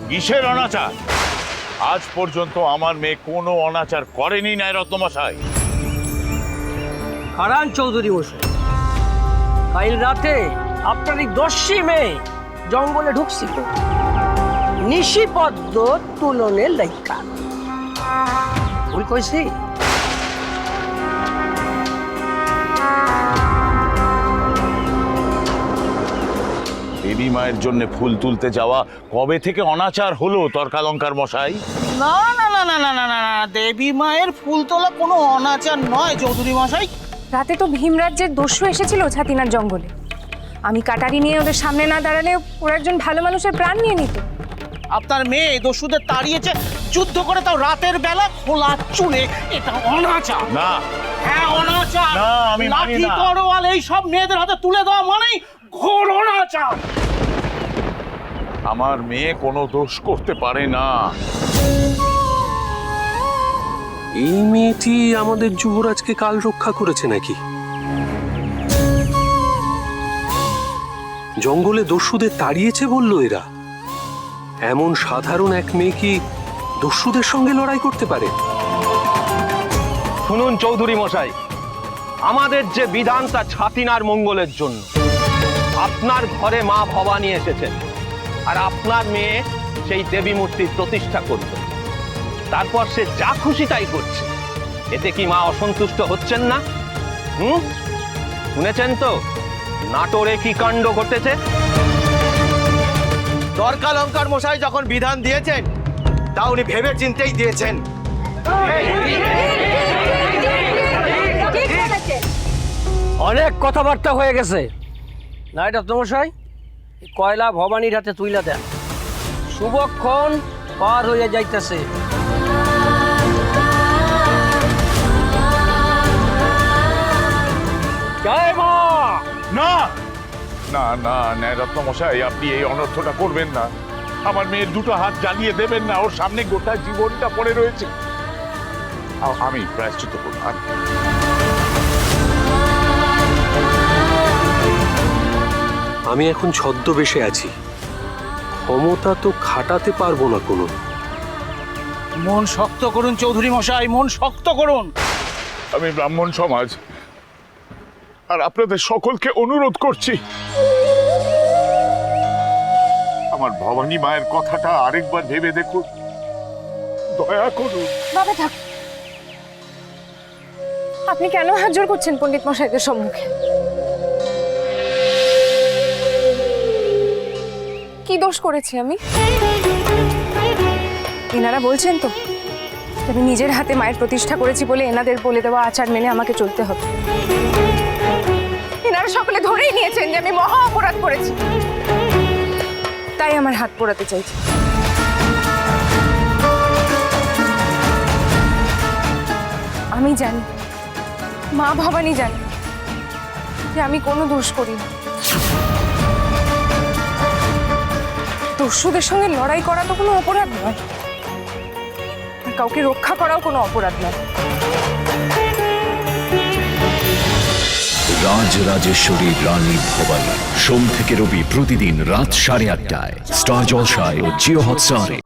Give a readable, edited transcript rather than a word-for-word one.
কিসের অনাচার? আজ পর্যন্ত আমার মেয়ে কোনো অনাচার করেনি ন্যায়রত্ন মশাই। হারান চৌধুরী মশাই, কাল রাতে আপনার এই দস্যি মেয়ে জঙ্গলে ঢুকছিল নিশিপদ্ম তুলনের লাইকা। ভুল কইছি? দেবী মায়ের জন্য ফুল তুলতে যাওয়া কবে থেকে অনাচার হলো তর্কালঙ্কার মশাই? না না না না না না না না, দেবী মায়ের ফুল তোলা কোনো অনাচার নয় চৌধুরী মশাই। রাতে তো ভীমরাজ্যের দস্যু এসেছিল ছাতিনার জঙ্গলে। আমি কাটারি নিয়ে ওদের সামনে না দাঁড়ালে ওরা একজন ভালো মানুষের প্রাণ নিয়ে নিত। আপনার মেয়ে দস্যুদের তাড়িয়েছে যুদ্ধ করে, তাও রাতের বেলা খোলা চুলে। এটা অনাচার। না, হ্যাঁ অনাচার। না, আমি মানি লাঠি না। তরোয়াল এই সব মেয়েদের হাতে তুলে দেওয়া মানেই ঘোর অনাচার। আমার মেয়ে কোনো দোষ করতে পারে না। এই মেয়েটি আমাদের যুবরাজকে কাল রক্ষা করেছে নাকি? জঙ্গলে দস্যুদের তাড়িয়েছে বললো এরা। এমন সাধারণ এক মেয়ে কি দস্যুদের সঙ্গে লড়াই করতে পারে? শুনুন চৌধুরী মশাই, আমাদের যে বিধান তা ছাতিনার মঙ্গলের জন্য। আপনার ঘরে মা ভবানী এসেছেন, আর আপনার মেয়ে সেই দেবী মূর্তির প্রতিষ্ঠা করবে। তারপর সে যা খুশি তাই করছে। এতে কি মা অসন্তুষ্ট হচ্ছেন না? শুনেছেন তো নাটোরে কি কাণ্ড ঘটেছে? তর্কালঙ্কার মশাই যখন বিধান দিয়েছেন তা উনি ভেবে চিন্তেই দিয়েছেন। অনেক কথাবার্তা হয়ে গেছে। ন্যায়রত্ন মশাই, কয়লা ভবানীর হাতে তুইলা দেন। শুভক্ষণ পার হয়ে যাইতেছে। জয় মা। না না না, ন্যায়রত্ন মশাই, আপনি এই অনর্থটা করবেন না। আমার মেয়ের দুটো হাত জ্বালিয়ে দেবেন না। ওর সামনে গোটা জীবনটা পড়ে রয়েছে। আমি প্রায়শ্চিত্ত করব। আমি এখন ছদ্মবেশে আছি, ক্ষমতা তো খাটাতে পারবো না কোনো। মন শক্ত করুন চৌধুরী মশাই, মন শক্ত করুন। আমি ব্রাহ্মণ সমাজ আর আপনাদের সকলকে অনুরোধ করছি, আমার ভবানী মায়ের কথাটা আরেকবার ভেবে দেখুন। দয়া করুন। বাবা থাক, আপনি কেন হাত জোড় করছেন পণ্ডিত মশাইদের সম্মুখে? কি দোষ করেছি আমি? এনারা বলছেন তো আমি নিজের হাতে মায়ের প্রতিষ্ঠা করেছি বলে এনাদের বলে দেওয়া আচার মেনে আমাকে চলতে হবে। এনারা সকলে ধরেই নিয়েছেন যে আমি মহা অপরাধ করেছি, তাই আমার হাত পোড়াতে চাইছি। আমি জানি, মা ভবানী জানে যে আমি কোনো দোষ করি না। দস্যুদের সঙ্গে লড়াই করা তো কোনো অপরাধ নয়, আর কাউকে রক্ষা করাও কোনো অপরাধ নয়। রাজরাজেশ্বরী রানী ভবানী, সোম থেকে রবি প্রতিদিন রাত 8:30টায় স্টার জলসায় ও জিও হটস্টারে।